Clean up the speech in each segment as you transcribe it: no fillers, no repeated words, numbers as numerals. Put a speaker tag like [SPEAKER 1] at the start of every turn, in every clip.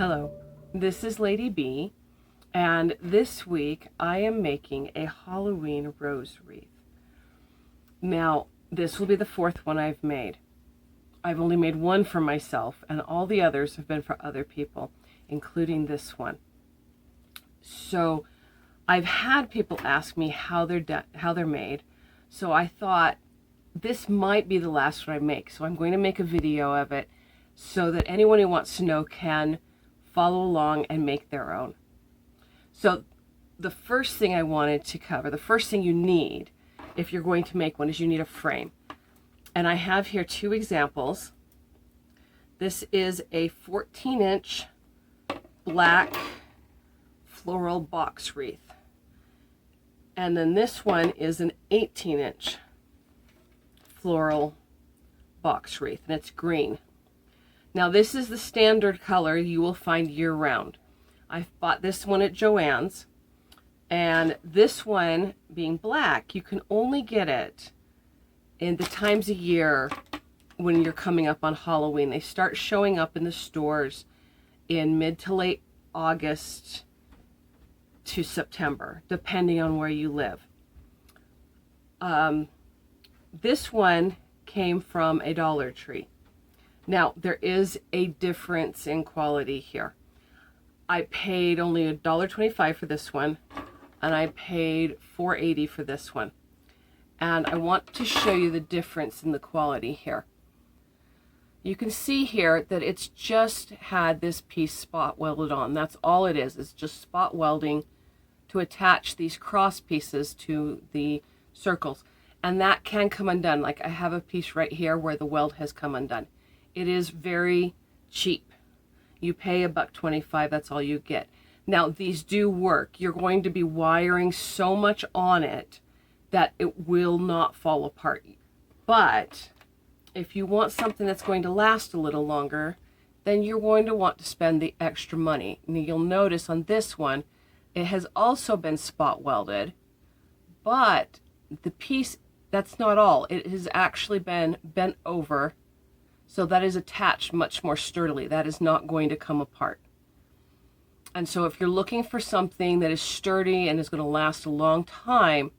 [SPEAKER 1] Hello, this is Lady B, and this week I am making a Halloween rose wreath. Now, this will be the fourth one I've made. I've only made one for myself, and all the others have been for other people, including this one. So I've had people ask me how they're made, so I thought this might be the last one I make. So I'm going to make a video of it so that anyone who wants to know can follow along and make their own. So the first thing I wanted to cover, the first thing you need if you're going to make one, is you need a frame. And I have here two examples. This is a 14-inch black floral box wreath. And then this one is an 18-inch floral box wreath, and it's green. Now this is the standard color you will find year-round. I've bought this one at Joann's, and this one being black, you can only get it in the times of year when you're coming up on Halloween. They start showing up in the stores in mid to late August to September, depending on where you live. This one came from a Dollar Tree. Now, there is a difference in quality here. I paid only $1.25 for this one, and I paid $4.80 for this one. And I want to show you the difference in the quality here. You can see here that it's just had this piece spot welded on. That's all it is. It's just spot welding to attach these cross pieces to the circles. And that can come undone. Like I have a piece right here where the weld has come undone. It is very cheap. You pay $1.25, that's all you get. Now these do work. You're going to be wiring so much on it that it will not fall apart. But if you want something that's going to last a little longer, then you're going to want to spend the extra money. And you'll notice on this one, it has also been spot welded, but the piece, that's not all. It has actually been bent over, so that is attached much more sturdily. That is not going to come apart. And so if you're looking for something that is sturdy and is going to last a long time,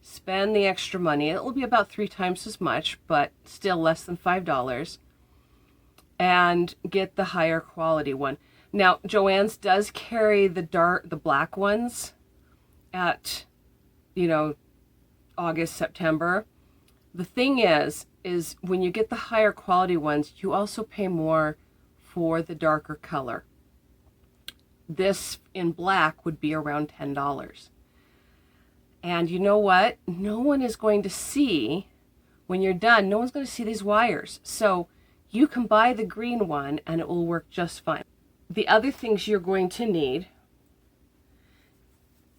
[SPEAKER 1] spend the extra money. It will be about 3 times as much, but still less than $5, and get the higher quality one. Now, Joann's does carry the black ones at, August, September. The thing is when you get the higher quality ones, you also pay more for the darker color. This in black would be around $10. And you know what? No one is going to see, when you're done, no one's going to see these wires. So you can buy the green one and it will work just fine. The other things you're going to need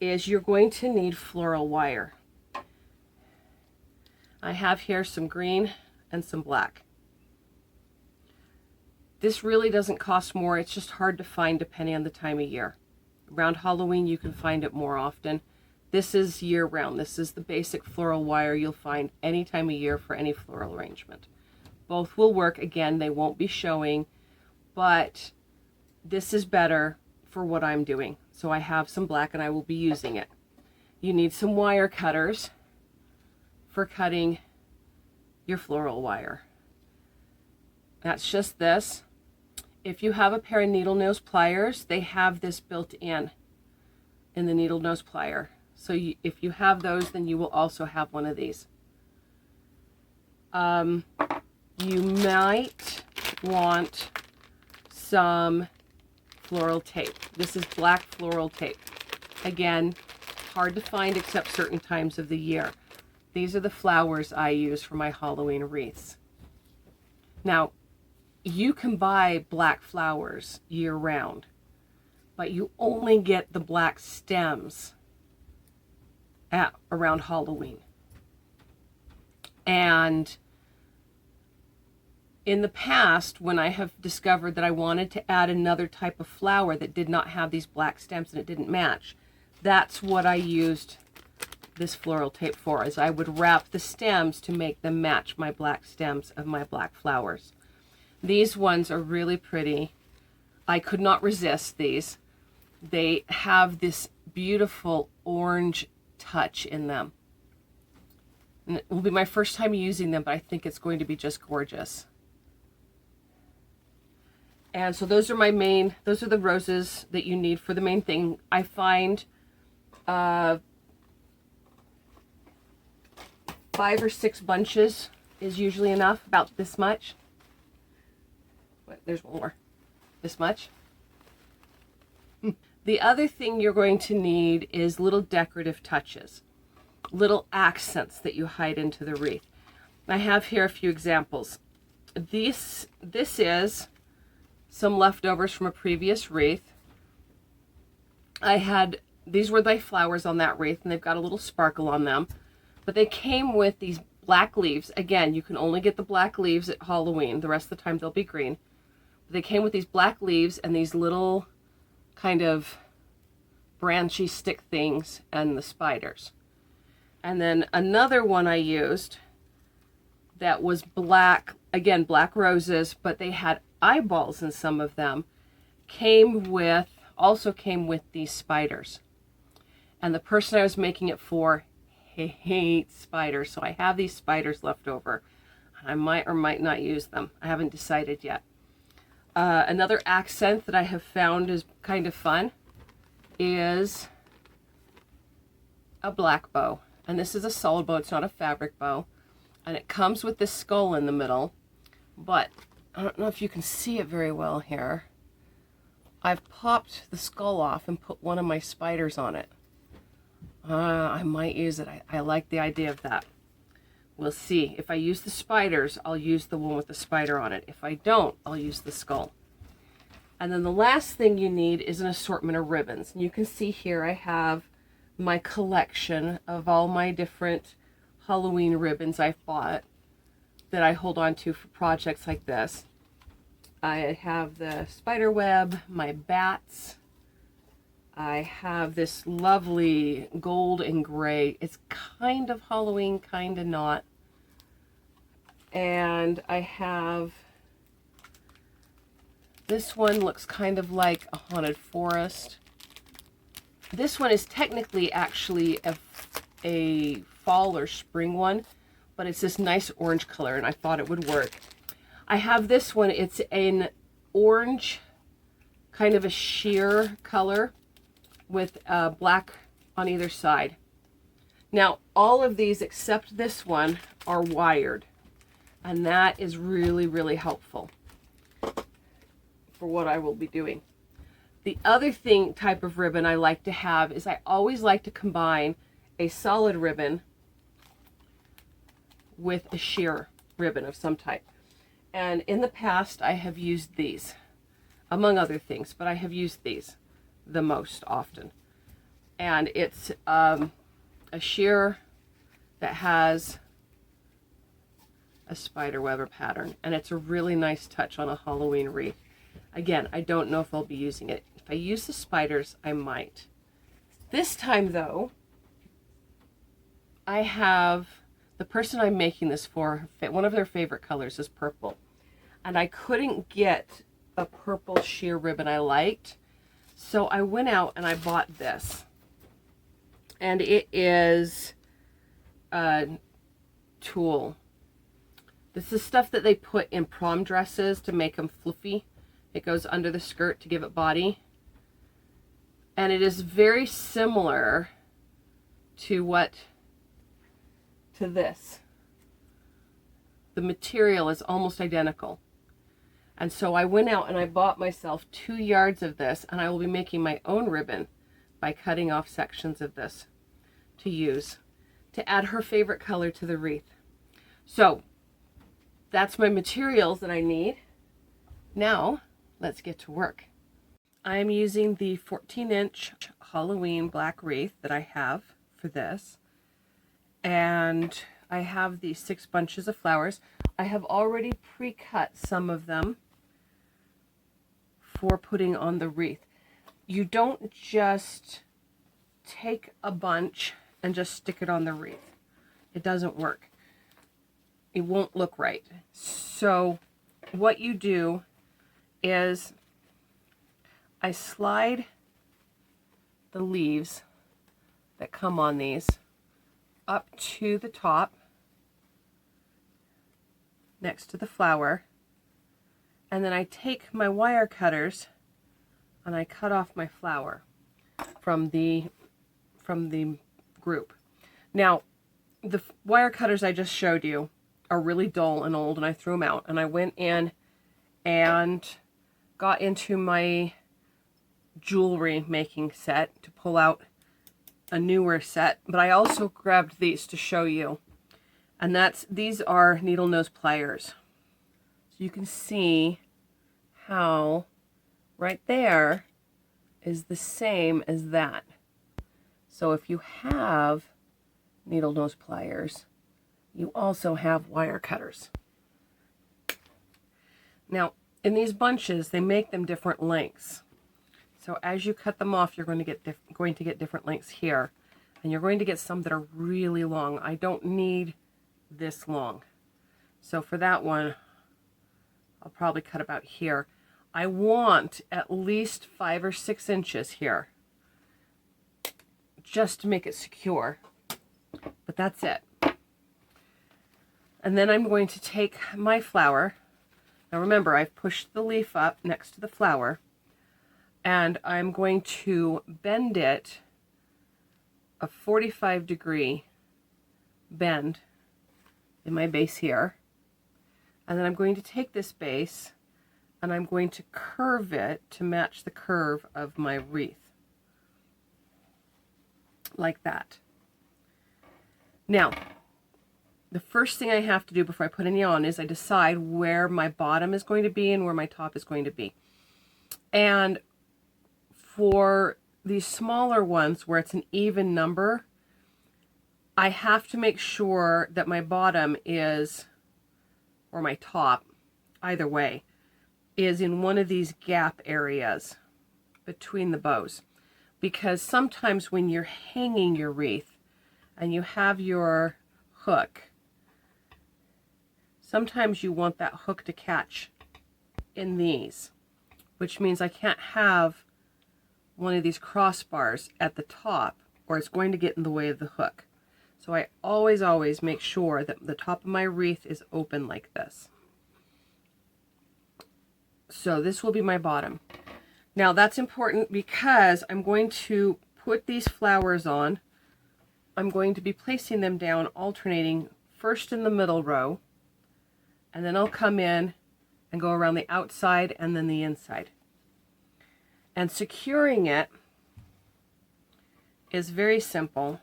[SPEAKER 1] is you're going to need floral wire. I have here some green and some black. This really doesn't cost more. It's just hard to find depending on the time of year. Around Halloween, you can find it more often. This is year-round. This is the basic floral wire you'll find any time of year for any floral arrangement. Both will work. Again, they won't be showing, but this is better for what I'm doing. So I have some black and I will be using it. You need some wire cutters for cutting your floral wire. That's just this. If you have a pair of needle nose pliers, they have this built in the needle nose plier. So if you have those, then you will also have one of these. You might want some floral tape. This is black floral tape. Again, hard to find except certain times of the year. These are the flowers I use for my Halloween wreaths. Now, you can buy black flowers year-round, but you only get the black stems around Halloween. And in the past, when I have discovered that I wanted to add another type of flower that did not have these black stems and it didn't match, that's what I used this floral tape for, is I would wrap the stems to make them match my black stems of my black flowers. These ones are really pretty. I could not resist these. They have this beautiful orange touch in them. And it will be my first time using them, but I think it's going to be just gorgeous. And so those are the roses that you need for the main thing. I find 5 or 6 bunches is usually enough, about this much. But there's one more, this much. The other thing you're going to need is little decorative touches, little accents that you hide into the wreath. I have here a few examples. This is some leftovers from a previous wreath. These were the flowers on that wreath, and they've got a little sparkle on them. But they came with these black leaves. Again, you can only get the black leaves at Halloween. The rest of the time they'll be green. But they came with these black leaves and these little kind of branchy stick things and the spiders. And then another one I used that was black, again, black roses, but they had eyeballs in some of them, also came with these spiders. And the person I was making it for hates spiders, so I have these spiders left over. I might or might not use them. I haven't decided yet. Another accent that I have found is kind of fun is a black bow. And this is a solid bow, it's not a fabric bow. And it comes with this skull in the middle, but I don't know if you can see it very well here. I've popped the skull off and put one of my spiders on it. I might use it. I like the idea of that. We'll see. If I use the spiders, I'll use the one with the spider on it. If I don't, I'll use the skull. And then the last thing you need is an assortment of ribbons. And you can see here I have my collection of all my different Halloween ribbons I've bought that I hold on to for projects like this. I have the spider web, my bats. I have this lovely gold and gray. It's kind of Halloween, kind of not. And I have, this one looks kind of like a haunted forest. This one is technically actually a fall or spring one, but it's this nice orange color and I thought it would work. I have this one, it's an orange, kind of a sheer color with black on either side. Now, all of these except this one are wired, and that is really, really helpful for what I will be doing. The other type of ribbon I like to have is I always like to combine a solid ribbon with a sheer ribbon of some type. And in the past, I have used these, among other things, but I have used these the most often. And it's a sheer that has a spider web or pattern, and it's a really nice touch on a Halloween wreath. Again, I don't know if I'll be using it. If I use the spiders, I might. This time, though, I have the person I'm making this for, one of their favorite colors is purple. And I couldn't get a purple sheer ribbon I liked. So I went out and I bought this. And it is Tulle. This is stuff that they put in prom dresses to make them fluffy. It goes under the skirt to give it body. And it is very similar to this. The material is almost identical. And so I went out and I bought myself 2 yards of this, and I will be making my own ribbon by cutting off sections of this to use to add her favorite color to the wreath. So that's my materials that I need. Now let's get to work. I am using the 14-inch Halloween black wreath that I have for this. And I have these 6 bunches of flowers. I have already pre-cut some of them for putting on the wreath. You don't just take a bunch and just stick it on the wreath. It doesn't work. It won't look right. So what you do is I slide the leaves that come on these up to the top next to the flower, and then I take my wire cutters and I cut off my flower from the group. Now, the wire cutters I just showed you are really dull and old, and I threw them out, and I went in and got into my jewelry making set to pull out a newer set, but I also grabbed these to show you, and these are needle nose pliers. So you can see how right there is the same as that. So if you have needle nose pliers, you also have wire cutters. Now, in these bunches, they make them different lengths. So as you cut them off, you're going to get different lengths here, and you're going to get some that are really long. I don't need this long. So for that one, I'll probably cut about here. I want at least 5 or 6 inches here, just to make it secure. But that's it. And then I'm going to take my flower. Now remember, I've pushed the leaf up next to the flower, and I'm going to bend it a 45-degree bend in my base here. And then I'm going to take this base and I'm going to curve it to match the curve of my wreath. Like that. Now, the first thing I have to do before I put any on is I decide where my bottom is going to be and where my top is going to be. And for these smaller ones where it's an even number, I have to make sure that my bottom is, or my top, either way, is in one of these gap areas between the bows. Because sometimes when you're hanging your wreath and you have your hook, sometimes you want that hook to catch in these, which means I can't have one of these crossbars at the top, or it's going to get in the way of the hook. So I always make sure that the top of my wreath is open like this. So this will be my bottom. Now that's important because I'm going to put these flowers on. I'm going to be placing them down, alternating first in the middle row, and then I'll come in and go around the outside and then the inside. And securing it is very simple.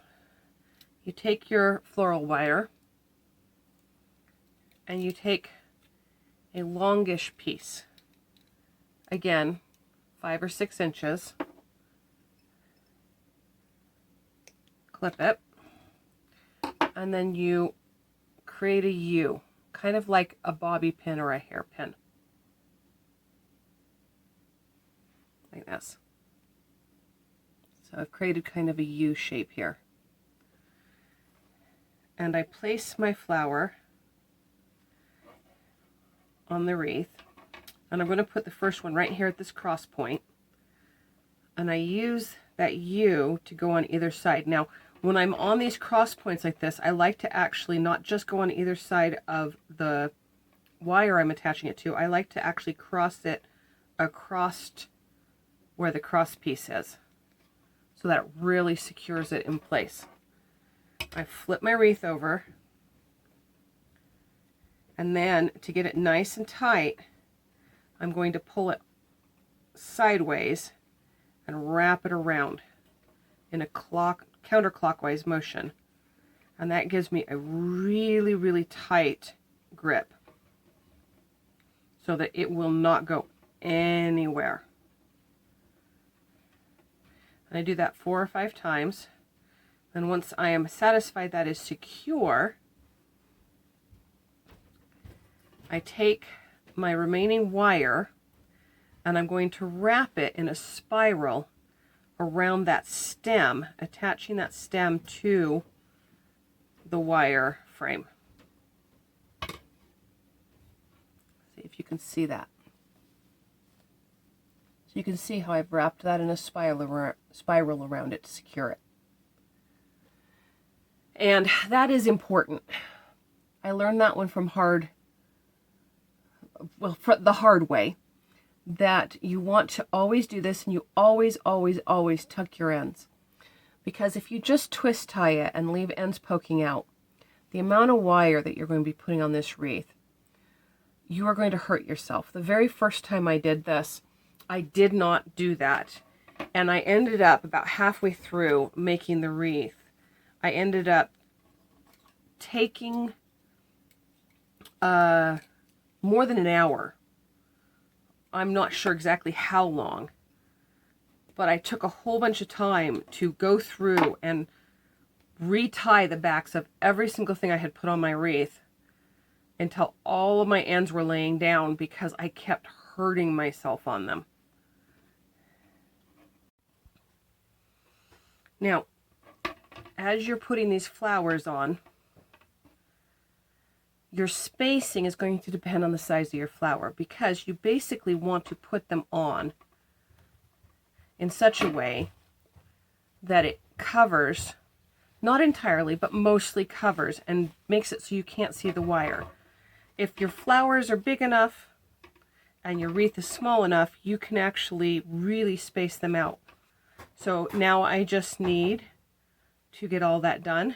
[SPEAKER 1] You take your floral wire and you take a longish piece, again 5 or 6 inches, clip it, and then you create a U, kind of like a bobby pin or a hairpin, like this. So I've created kind of a U shape here. And I place my flower on the wreath, and I'm going to put the first one right here at this cross point, and I use that U to go on either side. Now when I'm on these cross points like this, I like to actually not just go on either side of the wire I'm attaching it to, I like to actually cross it across where the cross piece is, so that it really secures it in place. I flip my wreath over, and then to get it nice and tight, I'm going to pull it sideways and wrap it around in a counterclockwise motion, and that gives me a really tight grip so that it will not go anywhere. And I do that 4 or 5 times. And once I am satisfied that is secure, I take my remaining wire and I'm going to wrap it in a spiral around that stem, attaching that stem to the wire frame. See if you can see that. So You can see how I've wrapped that in a spiral around it to secure it. And that is important. I learned that one from the hard way, that you want to always do this, and you always, always, always tuck your ends. Because if you just twist tie it and leave ends poking out, the amount of wire that you're going to be putting on this wreath, you are going to hurt yourself. The very first time I did this, I did not do that. And I ended up about halfway through making the wreath, I ended up taking more than an hour. I'm not sure exactly how long, but I took a whole bunch of time to go through and retie the backs of every single thing I had put on my wreath until all of my ends were laying down, because I kept hurting myself on them. Now, as you're putting these flowers on, your spacing is going to depend on the size of your flower, because you basically want to put them on in such a way that it covers, not entirely, but mostly covers, and makes it so you can't see the wire. If your flowers are big enough and your wreath is small enough, you can actually really space them out. So now I just need to get all that done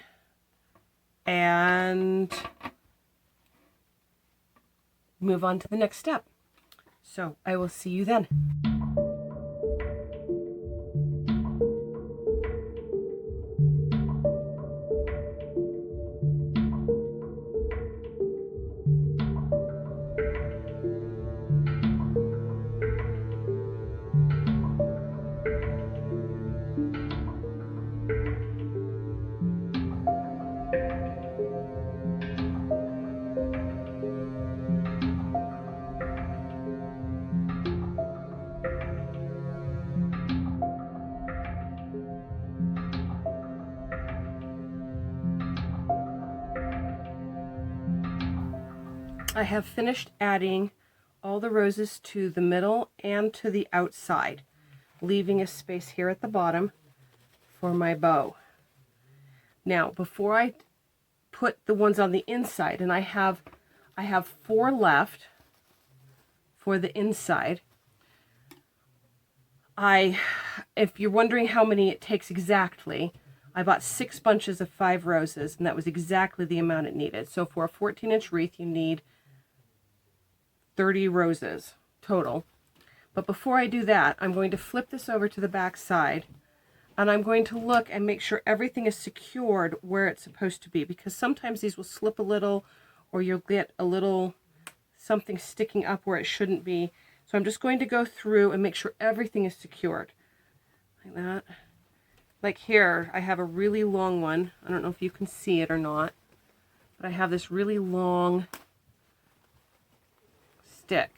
[SPEAKER 1] and move on to the next step. So I will see you then. I have finished adding all the roses to the middle and to the outside, leaving a space here at the bottom for my bow. Now, before I put the ones on the inside, and I have 4 left for the inside. If you're wondering how many it takes exactly, I bought 6 bunches of 5 roses, and that was exactly the amount it needed. So for a 14-inch wreath, you need 30 roses total. But before I do that, I'm going to flip this over to the back side, and I'm going to look and make sure everything is secured where it's supposed to be, because sometimes these will slip a little, or you'll get a little something sticking up where it shouldn't be. So I'm just going to go through and make sure everything is secured like that. Like here, I have a really long one. I don't know if you can see it or not, but I have this really long stick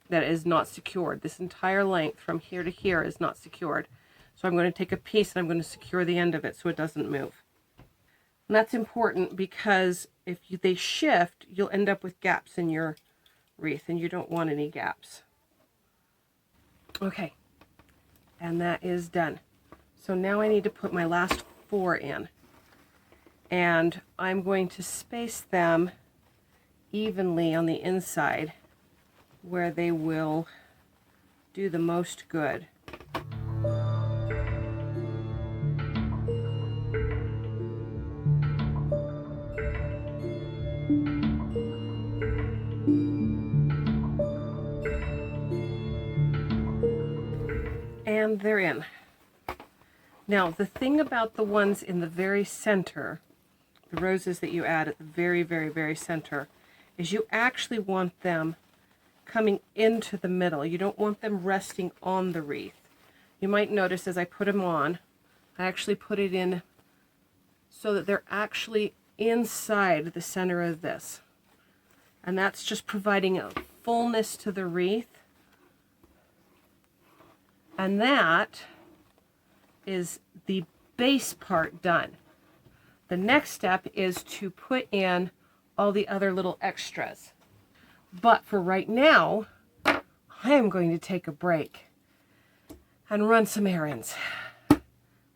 [SPEAKER 1] that is not secured. This entire length from here to here is not secured. So I'm going to take a piece and I'm going to secure the end of it so it doesn't move. And that's important, because if they shift, you'll end up with gaps in your wreath, and you don't want any gaps. Okay, and that is done. So now I need to put my last 4 in, and I'm going to space them evenly on the inside where they will do the most good. And they're in. Now, the thing about the ones in the very center, the roses that you add at the very, very, very center, is you actually want them coming into the middle. You don't want them resting on the wreath. You might notice as I put them on, I actually put it in so that they're actually inside the center of this. And that's just providing a fullness to the wreath. And that is the base part done. The next step is to put in all the other little extras. But for right now, I am going to take a break. and run some errands.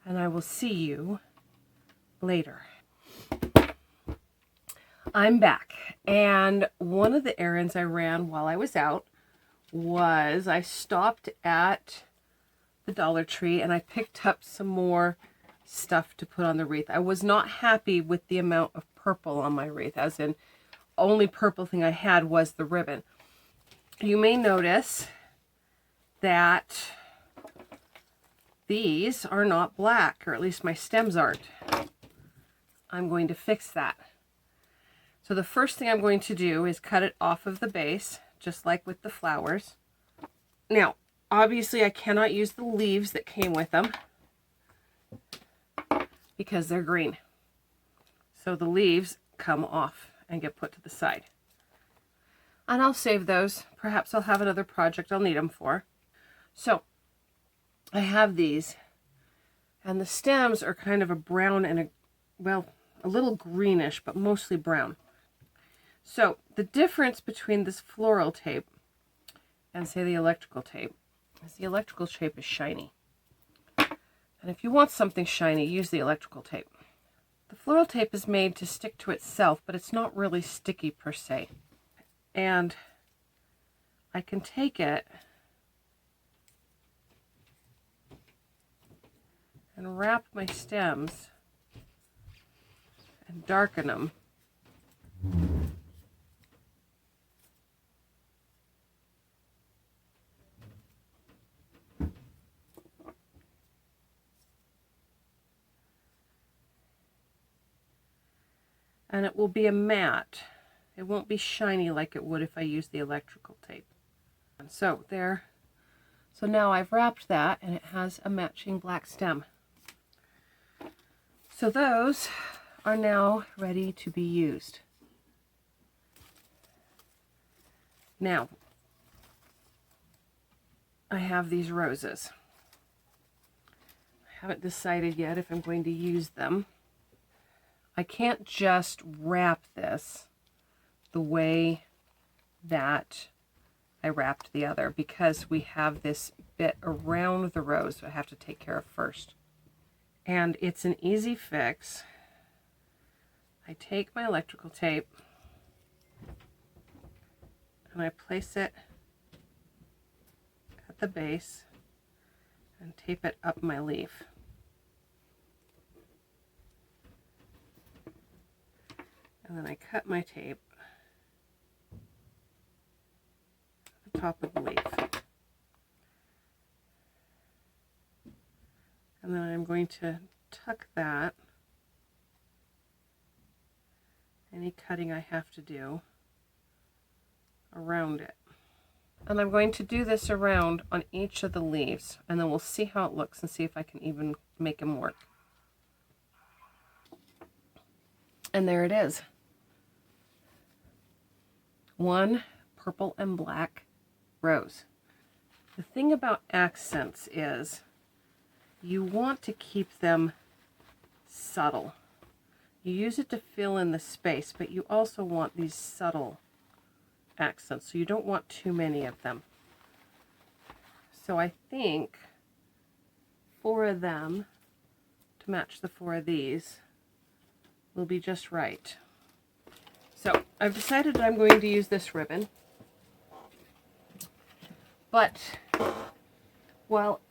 [SPEAKER 1] And I will see you later. I'm back, and one of the errands I ran while I was out was I stopped at the Dollar Tree and I picked up some more stuff to put on the wreath. I was not happy with the amount of purple on my wreath, as in only purple thing I had was the ribbon. You may notice that these are not black, or at least my stems aren't. I'm going to fix that. So the first thing I'm going to do is cut it off of the base, just like with the flowers. Now, obviously I cannot use the leaves that came with them because they're green. So the leaves come off and get put to the side. And I'll save those. Perhaps I'll have another project I'll need them for. So I have these, and the stems are kind of a brown and a little greenish, but mostly brown. So the difference between this floral tape and say the electrical tape is the electrical tape is shiny. And if you want something shiny, use the electrical tape. The floral tape is made to stick to itself, but it's not really sticky per se. And I can take it and wrap my stems and darken them. And it will be a matte. It won't be shiny like it would if I used the electrical tape. And so there. So now I've wrapped that and it has a matching black stem. So those are now ready to be used. Now, I have these roses. I haven't decided yet if I'm going to use them. I can't just wrap this the way that I wrapped the other because we have this bit around the rose I have to take care of first. And it's an easy fix. I take my electrical tape and I place it at the base and tape it up my leaf. And then I cut my tape at the top of the leaf. And then I'm going to tuck that, any cutting I have to do, around it. And I'm going to do this around on each of the leaves, and then we'll see how it looks and see if I can even make them work. And there it is. One purple and black rose. The thing about accents is you want to keep them subtle. You use it to fill in the space, but you also want these subtle accents, so you don't want too many of them. So I think 4 of them to match the 4 of these will be just right. So I've decided that I'm going to use this ribbon, but while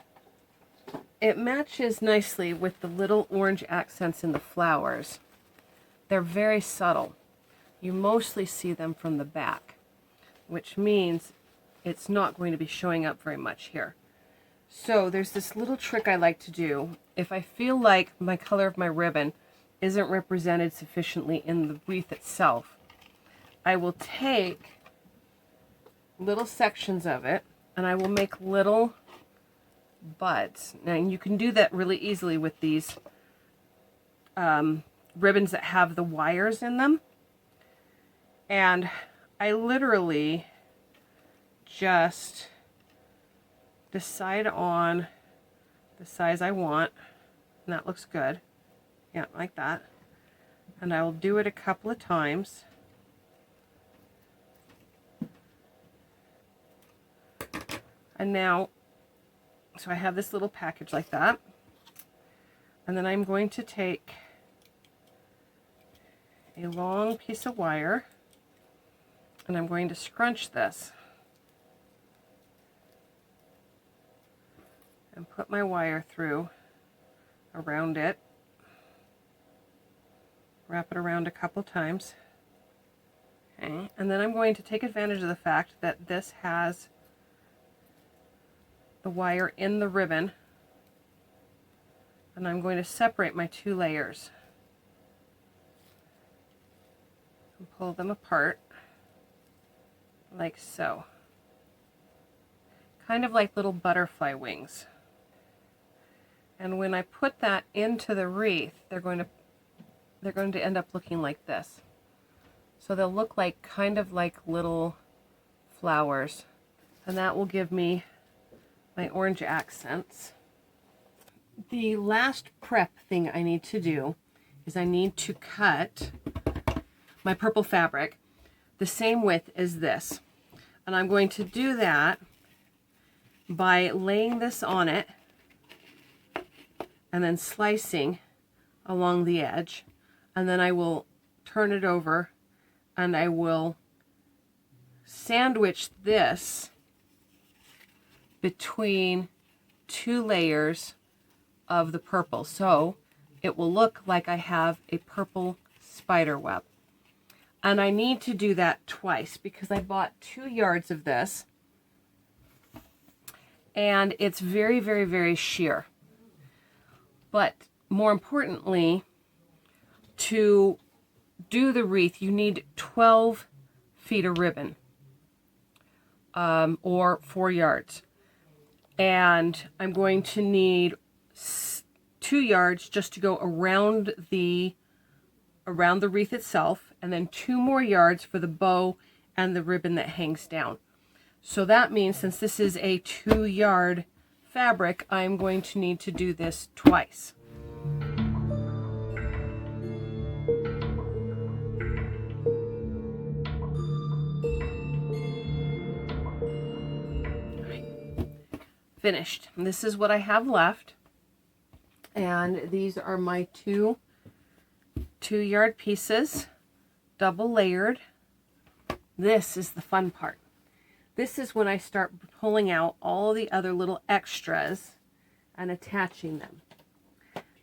[SPEAKER 1] it matches nicely with the little orange accents in the flowers, they're very subtle. You mostly see them from the back, which means it's not going to be showing up very much here. So there's this little trick I like to do. If I feel like my color of my ribbon isn't represented sufficiently in the wreath itself, I will take little sections of it and I will make little buds. Now you can do that really easily with these ribbons that have the wires in them. And I literally just decide on the size I want, and that looks good. Yeah, like that. And I will do it a couple of times. And now So I have this little package like that. And then I'm going to take a long piece of wire and I'm going to scrunch this and put my wire through around it. Wrap it around a couple times. Okay, and then I'm going to take advantage of the fact that this has the wire in the ribbon, and I'm going to separate my two layers and pull them apart like so, kind of like little butterfly wings. And when I put that into the wreath, they're going to end up looking like this. So they'll look like kind of like little flowers, and that will give me my orange accents. The last prep thing I need to do is I need to cut my purple fabric the same width as this. And I'm going to do that by laying this on it and then slicing along the edge. And then I will turn it over and I will sandwich this between two layers of the purple, so it will look like I have a purple spider web. And I need to do that twice because I bought 2 yards of this and it's very, very, very sheer. But more importantly, to do the wreath, you need 12 feet of ribbon, or 4 yards. And I'm going to need 2 yards just to go around the wreath itself, and then 2 more yards for the bow and the ribbon that hangs down. So that means since this is a 2-yard fabric, I'm going to need to do this twice. Finished. And this is what I have left, and these are my 2-yard pieces, double layered. This is the fun part. This is when I start pulling out all the other little extras and attaching them.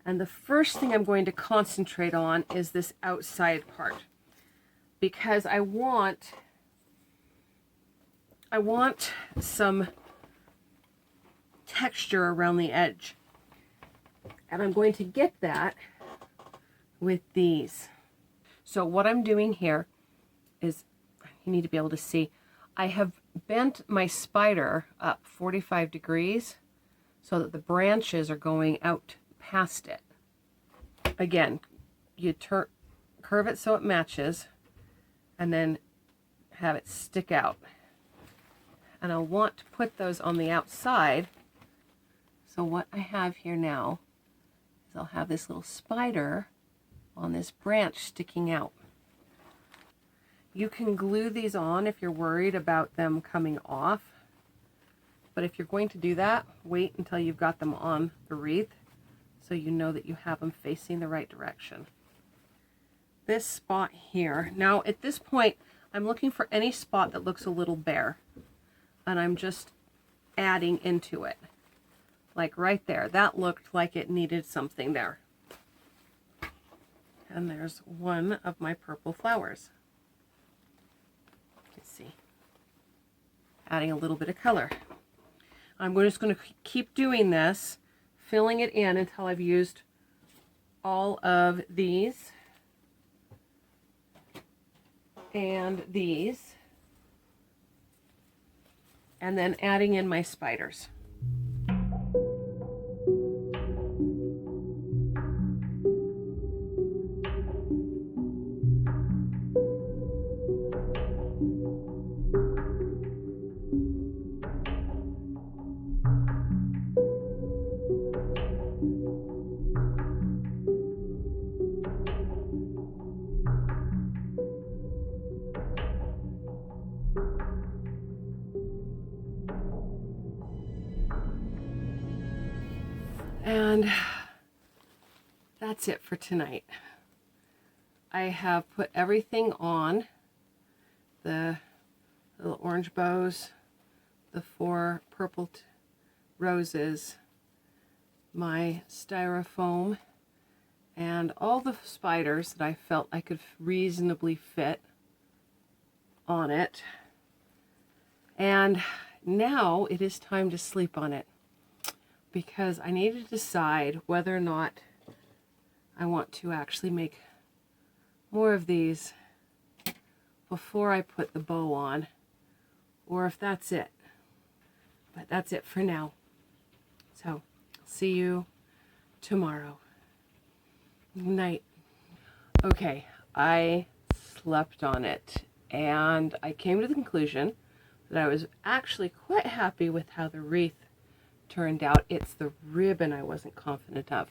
[SPEAKER 1] And the first thing I'm going to concentrate on is this outside part, because I want some texture around the edge, and I'm going to get that with these. So what I'm doing here is, you need to be able to see, I have bent my spider up 45 degrees so that the branches are going out past it. Again, you curve it so it matches and then have it stick out. And I want to put those on the outside. So what I have here now is I'll have this little spider on this branch sticking out. You can glue these on if you're worried about them coming off, but if you're going to do that, wait until you've got them on the wreath so you know that you have them facing the right direction. This spot here, now at this point I'm looking for any spot that looks a little bare, and I'm just adding into it. Like right there, that looked like it needed something there. And there's one of my purple flowers. You can see, adding a little bit of color. I'm just going to keep doing this, filling it in until I've used all of these and these, and then adding in my spiders. And that's it for tonight. I have put everything on, the little orange bows, the 4 purple roses, my styrofoam, and all the spiders that I felt I could reasonably fit on it. And now it is time to sleep on it, because I need to decide whether or not I want to actually make more of these before I put the bow on, or if that's it. But that's it for now. So, I'll see you tomorrow. Good night. Okay, I slept on it, and I came to the conclusion that I was actually quite happy with how the wreath turned out. It's the ribbon I wasn't confident of.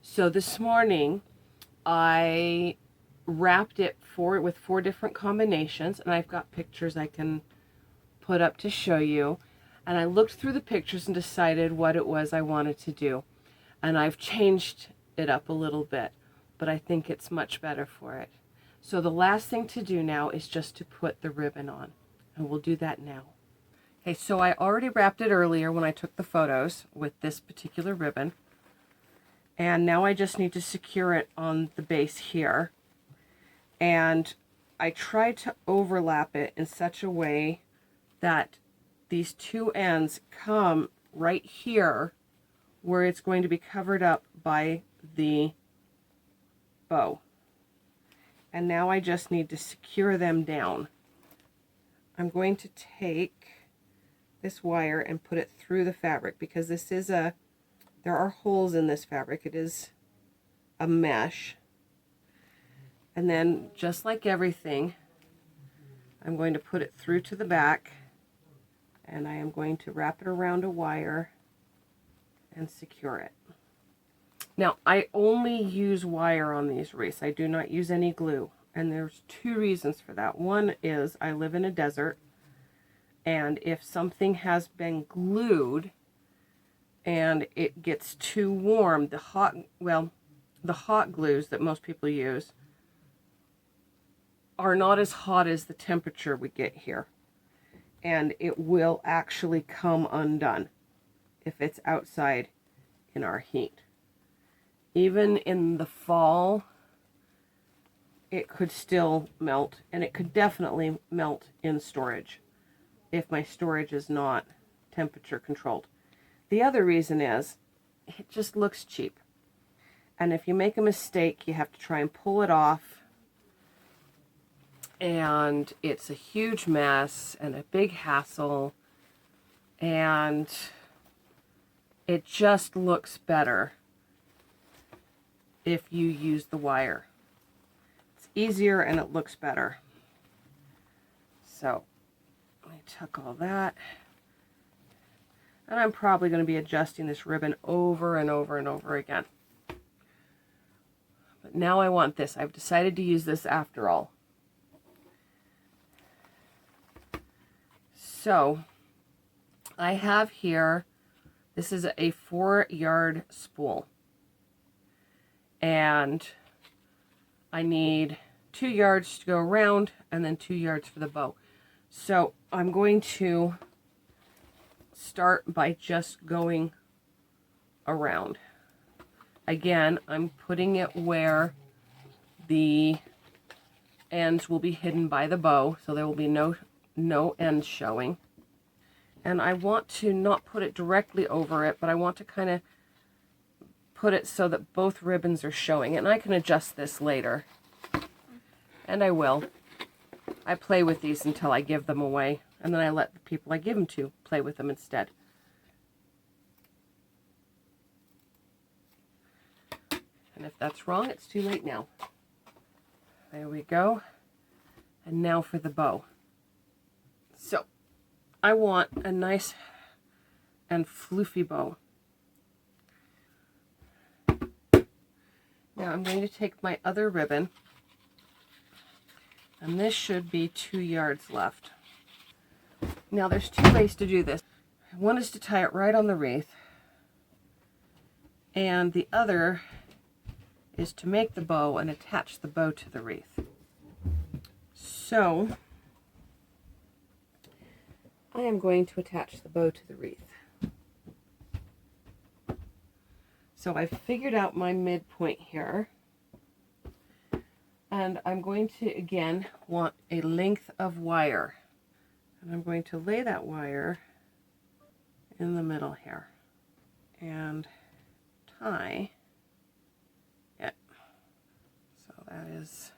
[SPEAKER 1] So this morning, I wrapped it with 4 different combinations, and I've got pictures I can put up to show you. And I looked through the pictures and decided what it was I wanted to do. And I've changed it up a little bit, but I think it's much better for it. So the last thing to do now is just to put the ribbon on, and we'll do that now. Okay, so I already wrapped it earlier when I took the photos with this particular ribbon. And now I just need to secure it on the base here. And I tried to overlap it in such a way that these 2 ends come right here where it's going to be covered up by the bow. And now I just need to secure them down. I'm going to take this wire and put it through the fabric, because this is there are holes in this fabric. It is a mesh. And then, just like everything, I'm going to put it through to the back, and I am going to wrap it around a wire and secure it. Now, I only use wire on these wreaths. I do not use any glue, and there's 2 reasons for that. One is I live in a desert, and if something has been glued and it gets too warm, the hot glues that most people use are not as hot as the temperature we get here, and it will actually come undone if it's outside in our heat. Even in the fall, it could still melt, and it could definitely melt in storage if my storage is not temperature controlled. The other reason is it just looks cheap, and if you make a mistake, you have to try and pull it off, and it's a huge mess and a big hassle, and it just looks better if you use the wire. It's easier and it looks better. So I took all that, and I'm probably going to be adjusting this ribbon over and over and over again. But now I want this. I've decided to use this after all. So I have here, this is a 4-yard spool, and I need 2 yards to go around and then 2 yards for the bow. So I'm going to start by just going around. Again, I'm putting it where the ends will be hidden by the bow, so there will be no ends showing. And I want to not put it directly over it, but I want to kind of put it so that both ribbons are showing. And I can adjust this later, and I will. I play with these until I give them away, and then I let the people I give them to play with them instead. And if that's wrong, it's too late now. There we go. And now for the bow. So I want a nice and floofy bow. Now I'm going to take my other ribbon, and this should be 2 yards left. Now there's 2 ways to do this. One is to tie it right on the wreath, and the other is to make the bow and attach the bow to the wreath. So I am going to attach the bow to the wreath. So I've figured out my midpoint here, and I'm going to again want a length of wire, and I'm going to lay that wire in the middle here and tie it. So that is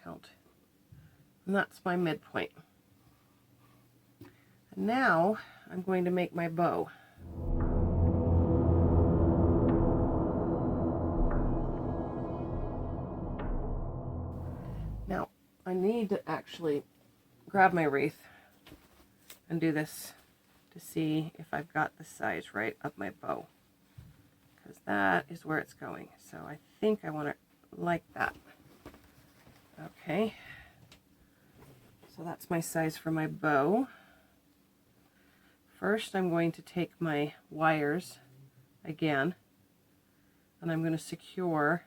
[SPEAKER 1] held, and that's my midpoint. And now I'm going to make my bow. Now I need to actually grab my wreath and do this to see if I've got the size right of my bow, because that is where it's going. So I think I want it like that. Okay, so that's my size for my bow. First I'm going to take my wires again, and I'm going to secure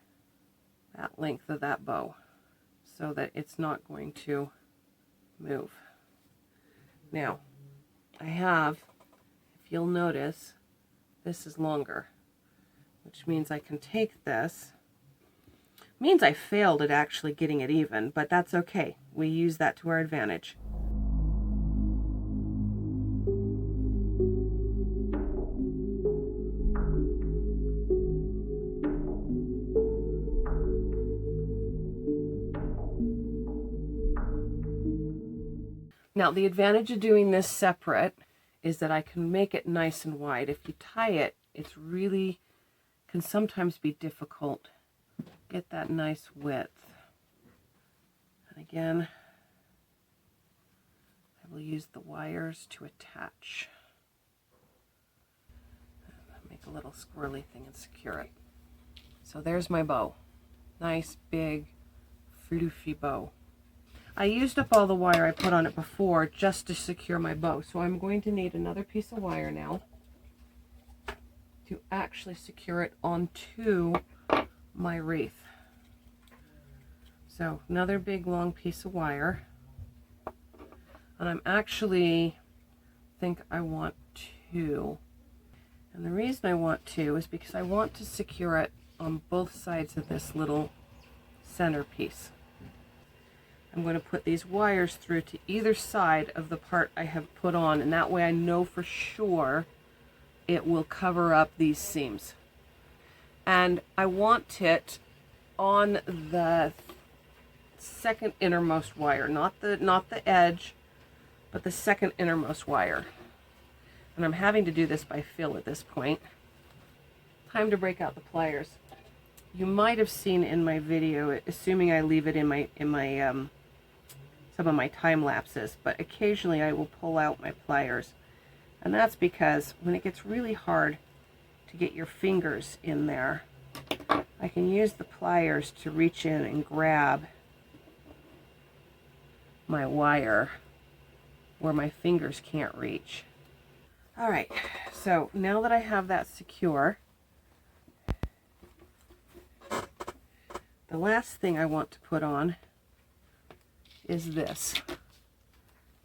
[SPEAKER 1] that length of that bow so that it's not going to move. Now I have, if you'll notice, this is longer, which means I can take this. Means I failed at actually getting it even, but that's okay. We use that to our advantage. Now, the advantage of doing this separate is that I can make it nice and wide. If you tie it, it's really, can sometimes be difficult. Get that nice width. And again, I will use the wires to attach. Make a little squirrely thing and secure it. So there's my bow. Nice, big, floofy bow. I used up all the wire I put on it before just to secure my bow, so I'm going to need another piece of wire now to actually secure it onto my wreath. So another big long piece of wire, and I'm actually think I want two, and the reason I want two is because I want to secure it on both sides of this little center piece. I'm going to put these wires through to either side of the part I have put on, and that way I know for sure it will cover up these seams. And I want it on the second innermost wire, not the edge, but the second innermost wire. And I'm having to do this by feel at this point. Time to break out the pliers. You might have seen in my video, assuming I leave it in my some of my time lapses, but occasionally I will pull out my pliers, and that's because when it gets really hard to get your fingers in there, I can use the pliers to reach in and grab my wire where my fingers can't reach. All right, so now that I have that secure, the last thing I want to put on is this.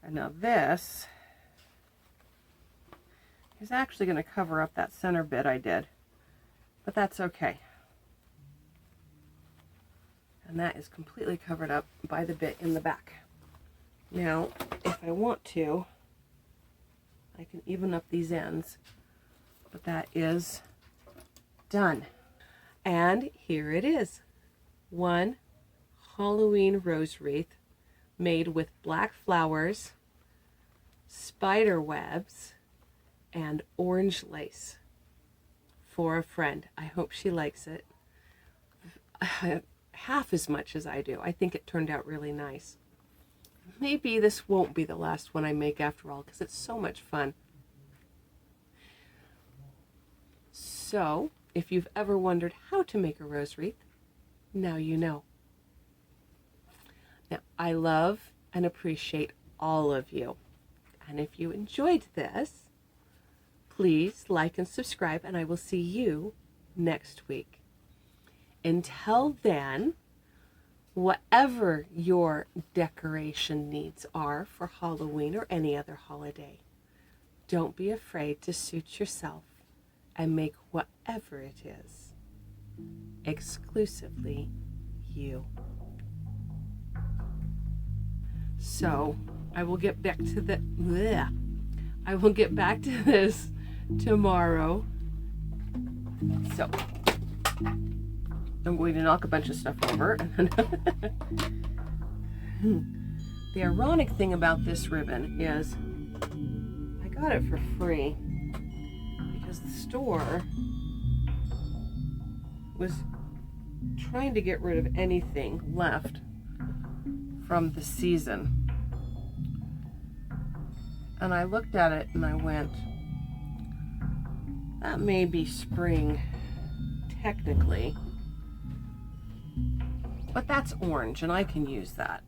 [SPEAKER 1] And now this is actually going to cover up that center bit I did, but that's okay. And that is completely covered up by the bit in the back. Now, if I want to, I can even up these ends, but that is done. And here it is. One Halloween rose wreath made with black flowers, spider webs, and orange lace for a friend. I hope she likes it half as much as I do. I think it turned out really nice. Maybe this won't be the last one I make after all, because it's so much fun. So, if you've ever wondered how to make a rose wreath, now you know. Now, I love and appreciate all of you. And if you enjoyed this, please like and subscribe, and I will see you next week. Until then, whatever your decoration needs are for Halloween or any other holiday, don't be afraid to suit yourself and make whatever it is exclusively you. So I will get back to this tomorrow. So I'm going to knock a bunch of stuff over. The ironic thing about this ribbon is I got it for free because the store was trying to get rid of anything left from the season. And I looked at it and I went, that may be spring technically, but that's orange and I can use that.